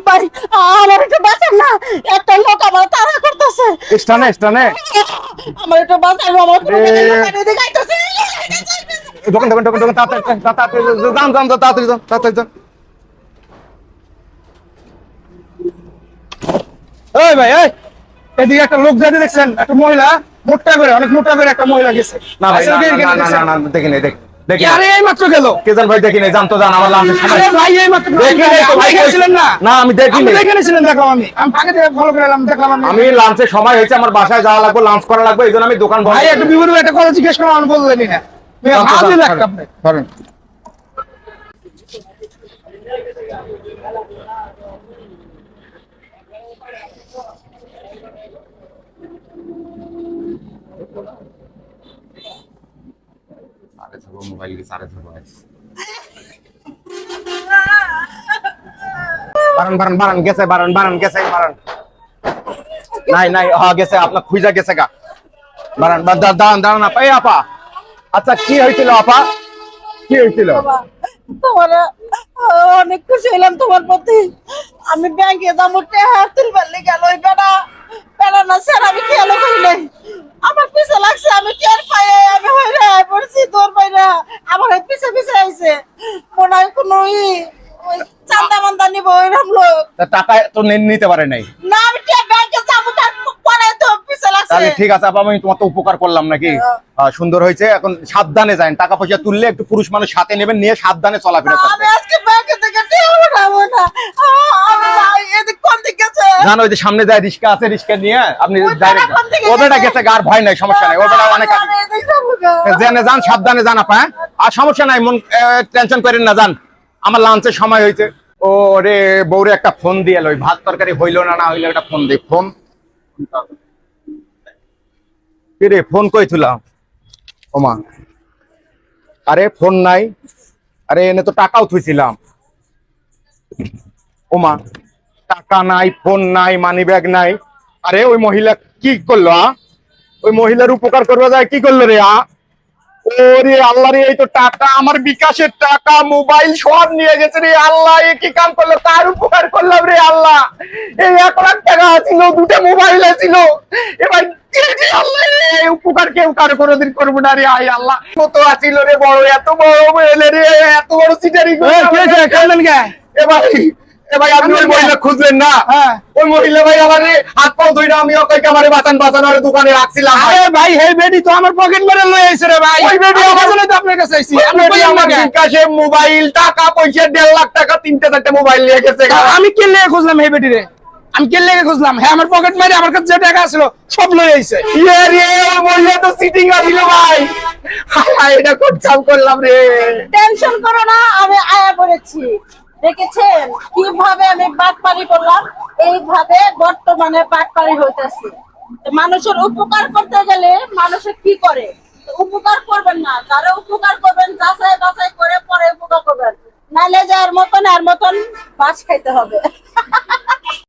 ভাই আমার একটু বাঁচান না, একটা লোক আমার তাড়া করতেছে। স্টানে আমার একটু বাঁচান, আমার এদিকে আইতাছে। দোকান তাড়াতাড়ি যান। এই ভাই এই, এদিকে একটা লোক যাতে দেখছেন, একটা মহিলা অনেক মোটা করে একটা মহিলা গেছে। না ভাই না দেখি নাই দেখি। আরে এই মাত্র গেল। কে জান ভাই দেখি নাই, জান তো জান আমার লাঞ্চের সময়। আরে ভাই এই মাত্র দেখি নাই তো ভাই, গেছিলেন না? না আমি দেখি নাই। আপনি দেখেছিলেন? দেখলাম আমি আগে থেকে ফলো করে এলাম, দেখলাম আমি লাঞ্চের সময় হয়েছে, আমার বাসায় যাওয়া লাগবে, লাঞ্চ করা লাগবে, এইজন্য আমি দোকান বন্ধ। ভাই একটু বিবরণ একটা কথা জিজ্ঞেস করলাম, আমি বললেনই না। ভালো লাগতো আপনি ধরেন। মোবাইল কি সারে ধরবো? বারান গেছে, বারান নাই গেছে, আপনার খুঁজা গেছে গা। বারান দাঁড়ান আপা। এই আপা, আচ্ছা কি হয়েছিল আপা, কি হয়েছিল? তোমার অনেক খুশি হইলাম তোমার প্রতি। আমি ব্যাংকে যাবো, টাকা তুলবার লেগে গেল, ওই বেড়া না স্যার, আমি খেয়াল করি নাই। আমার পিছে লাগছে, আমি টের পাই, আমি হইরে পড়ছি তোর বাইরা। আমার পিছে আইছে, মনে হয় কোনো ওই চান্দা মান্দা নিব ওইরকম লোক। টাকা তো নিতে পারে নাই না, আমি ব্যাংকে যাবো, তার পরে তো পিছে লাগছে। তাহলে ঠিক আছে আপা, আমি তোমার তো উপকার করলাম নাকি? সুন্দর হয়েছে। এখন সাবধানে যান, টাকা পয়সা তুললে একটু পুরুষ মানুষ সাথে নেবেন, নিয়ে সাবধানে চলাফেরা করবেন। আমি আজকে ব্যাংকে থেকে টাকা উঠাবো না। আমি এদিক কোন দিকে আছে জানো, ওই যে সামনে যায় রিস্কা আছে, রিস্কা নিয়ে আপনি ডাইরেক্ট ওবেটা গেছে, গার ভয় নাই, সমস্যা নাই, ওবেটা অনেক আগে জেনে যান, সাবধানে যান আপা। আর সমস্যা নাই, মন টেনশন করেন না, যান। আমার লাঞ্চের সময় হয়েছে। ও রে বউরে একটা ফোন দিয়ে এলো, ওই ভাত তরকারি হইলো না হইলো একটা ফোন দিই। ফোন রে, ফোন কই থুলাম? ওমা, আরে ফোন নাই। আরে এনে তো টাকাও থুইছিলাম। ওমা, টাকা নাই, ফোন নাই, মানি ব্যাগ নাই। আরে ওই মহিলা কি করলো? ওই মহিলার উপকার করবা যায় কি করলো রে? ওরে আল্লাহ রে, এই তো টাকা, আমার বিকাশের টাকা, মোবাইল সব নিয়ে গেছে রে আল্লাহ। এ কি কাম করলো? কার উপকার করলাম রে আল্লাহ? এই 1 লাখ টাকা ছিল, 2টা মোবাইল ছিল। এবার আল্লাহ রে, উপকার কেউ কারো কোনোদিন করবো না রে। আয় আল্লাহ, কত আছিল রে বড়, এত বড় মেলে রে, এত বড় সিটারি। এবার ভাই আপনি ওই মহিলা খুঁজলেন না? ওই মহিলা ভাই আমার হাত পাও ধইরা, আমি ওকে আমারে বাঁচান আর দোকানে রাখছিলাম। আরে ভাই এই বেডি তো আমার পকেট মেরে লয়ে আইছে রে ভাই। ওই বেডি আমার জন্য তো আপনার কাছে আইছি। আমি আমার বিকাশে মোবাইল, টাকা পয়সা 1.5 লাখ টাকা, 3-4টা মোবাইল নিয়ে গেছে। আমি কে লেগে খুঁজলাম এই বেডি রে? আমি কে লেগে খুঁজলাম? হ্যাঁ, আমার পকেট মেরে আমার কাছে যে টাকা ছিল সব লয়ে আইছে। ইয়ে রে, ওই মহিলা তো সিটিং আছিল ভাই। হায়, এটা কোন কাম করলাম রে? টেনশন করো না, আমি আয়া পড়েছি। দেখেছেন কিভাবে আমি বাটপারি করলাম? এইভাবে বর্তমানে বাটপারি হইতেছে। মানুষের উপকার করতে গেলে মানুষে কি করে? উপকার করবেন না, যারা উপকার করবেন যাচাই বাছাই করে পরে উপকার করবেন, নাইলে যার মতন আর মতন বাস খাইতে হবে।